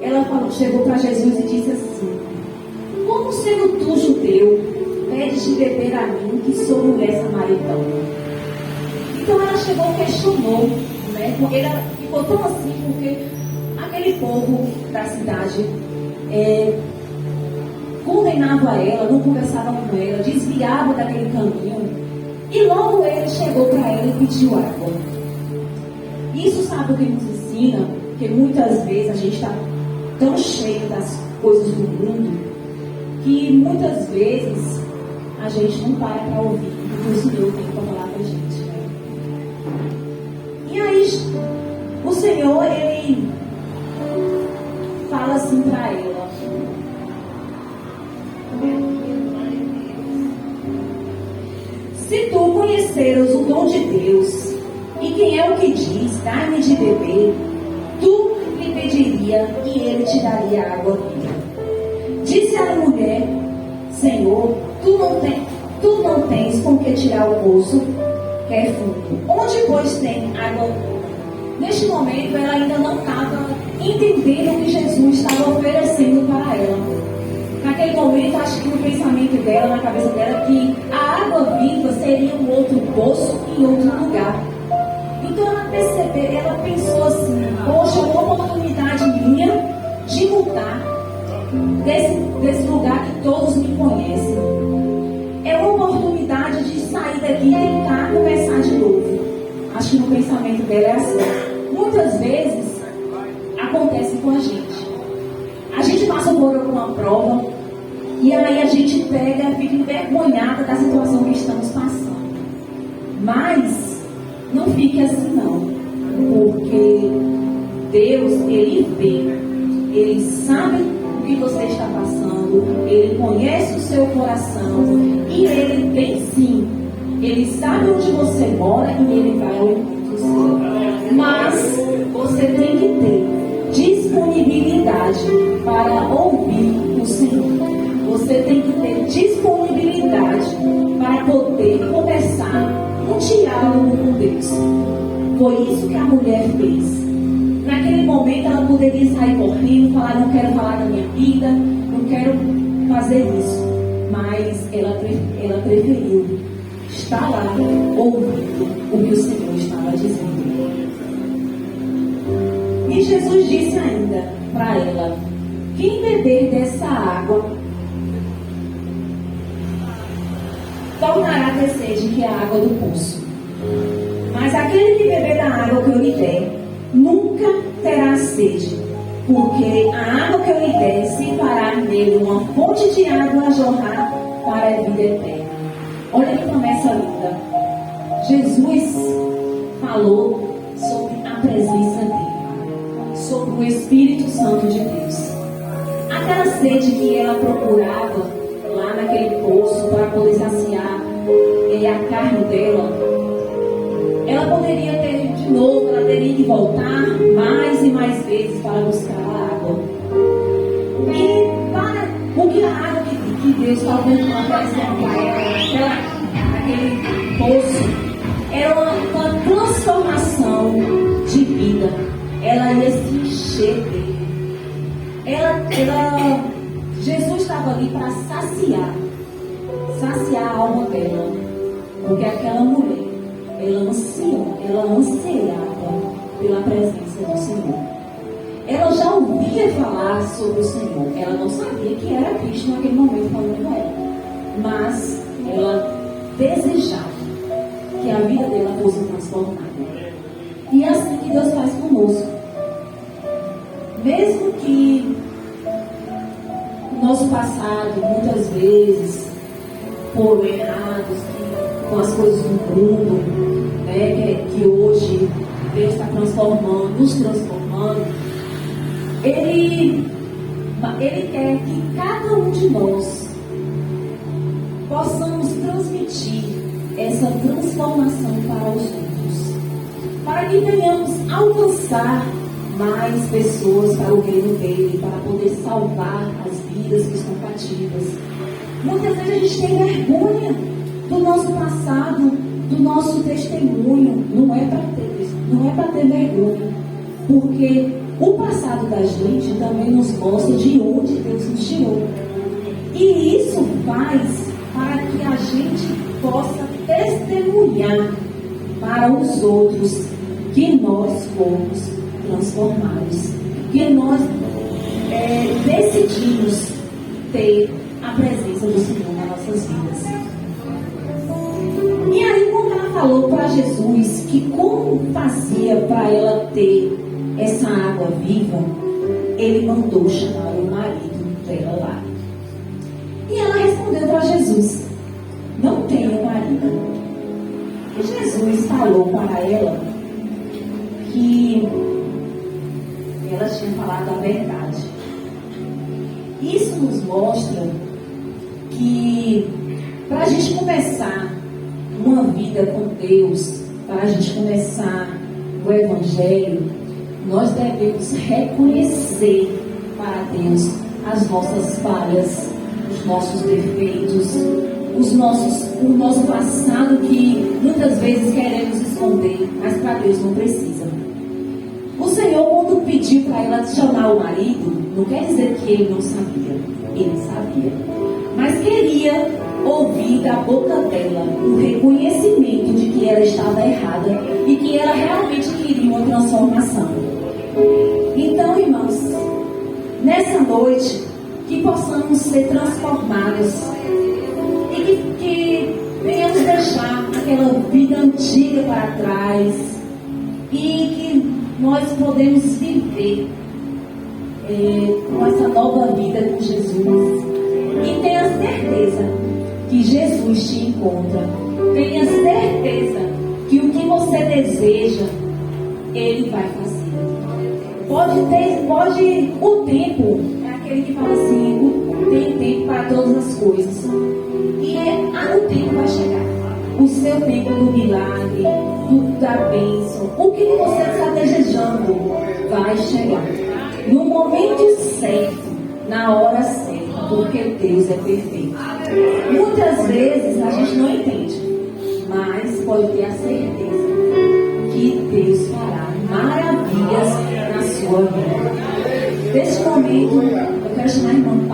Ela chegou para Jesus e disse assim: como sendo tu judeu, pedes de beber a mim, que sou mulher samaritana? Então ela chegou e questionou, né? Porque ela ficou tão assim, porque aquele povo da cidade condenava ela, não conversava com ela, desviava daquele caminho. E logo ele chegou para ela e pediu água. Isso, sabe o que nos ensina? Que muitas vezes a gente está tão cheio das coisas do mundo que muitas vezes a gente não para ouvir o que o Senhor tem para falar para a gente, né? E aí o Senhor, ele fala assim para ela: se tu conheceras o dom de Deus e quem é o que diz, dá-me de beber, tu lhe pediria e ele te daria água viva. Disse a mulher: Senhor, tu não tens com que tirar o poço, que é fundo. Onde, pois, tem água viva? Neste momento, ela ainda não estava entendendo o que Jesus estava oferecendo para ela. Naquele momento, acho que no pensamento dela, na cabeça dela, que a água viva seria um outro poço em outro lugar. Então ela pensou assim: poxa, é uma oportunidade minha de mudar desse lugar que todos me conhecem. É uma oportunidade de sair daqui e tentar começar de novo. Acho que no pensamento dela é assim. Muitas vezes acontece com a gente. A gente passa por alguma prova e aí a gente fica envergonhada da situação que estamos passando. Mas não fique assim não, porque Deus, Ele vê, Ele sabe o que você está passando, Ele conhece o seu coração e Ele tem sim, Ele sabe onde você mora e Ele vai ao encontro seu. Mas você tem que ter disponibilidade para ouvir o Senhor. Você tem que ter disponibilidade para poder começar um diálogo com Deus. Foi isso que a mulher fez. Naquele momento ela poderia sair correndo, falar: não quero falar da minha vida, não quero fazer isso. Mas ela preferiu estar lá ouvindo o que o Senhor estava dizendo. E Jesus disse ainda para ela: quem beber dessa água tornará a ter sede, que é a água do poço. Mas aquele que beber da água que eu lhe der, nunca terá sede, porque a água que eu lhe der se fará nele uma fonte de água a jorrar para a vida eterna. Olha que promessa linda. Jesus falou sobre a presença dele, sobre o Espírito Santo de Deus. Aquela sede que ela procurava lá naquele poço para poder saciar a carne dela, ela poderia ter de novo, ela teria que voltar mais e mais vezes para buscar a água. E porque a água que Deus estava oferecendo para ela, aquele poço, era uma transformação de vida. Ela ia se encher dele. Jesus estava ali para saciar a alma dela, porque aquela mulher, ela ansiava pela presença do Senhor. Ela já ouvia falar sobre o Senhor, ela não sabia que era Cristo naquele momento falando com ela, mas ela desejava que a vida dela fosse transformada. E é assim que Deus faz conosco. Mesmo que o nosso passado, muitas vezes, foram errados, com as coisas do mundo, né, que hoje Deus está transformando, nos transformando, Ele quer que cada um de nós possamos transmitir essa transformação para os outros, para que venhamos alcançar mais pessoas para o reino dele, para poder salvar as vidas que estão cativas. Muitas vezes a gente tem vergonha do nosso passado, do nosso testemunho. Não é para ter vergonha, porque o passado da gente também nos mostra de onde Deus nos tirou. E isso faz para que a gente possa testemunhar para os outros que nós fomos transformados, que nós decidimos ter a presença do Senhor nas nossas vidas. E aí, quando ela falou para Jesus que como fazia para ela ter essa água viva, ele mandou chamar o marido dela lá. E ela respondeu para Jesus: não tenho marido. E Jesus falou para ela que ela tinha falado a verdade. Isso nos mostra que para a gente começar uma vida com Deus, para a gente começar o Evangelho, nós devemos reconhecer para Deus as nossas falhas, os nossos defeitos, o nosso passado que muitas vezes queremos esconder, mas para Deus não precisa. O Senhor, quando pediu para ela chamar o marido, não quer dizer que ele não sabia, ele sabia, mas queria ouvir da boca dela o reconhecimento de que ela estava errada e que ela realmente queria uma transformação. Então, irmãos, nessa noite, que possamos ser transformados e que venhamos deixar aquela vida antiga para trás e que nós podemos viver com essa nova vida com Jesus. E tenha certeza que Jesus te encontra. Tenha certeza que o que você deseja, Ele vai fazer. O tempo é aquele que fala assim, tem tempo para todas as coisas. E o tempo vai chegar. O seu tempo do milagre, da bênção, o que você está desejando vai chegar. No momento certo, na hora certa, porque Deus é perfeito. Muitas vezes a gente não entende, mas pode ter a certeza que Deus fará maravilhas na sua vida. Neste momento, eu quero chamar a irmã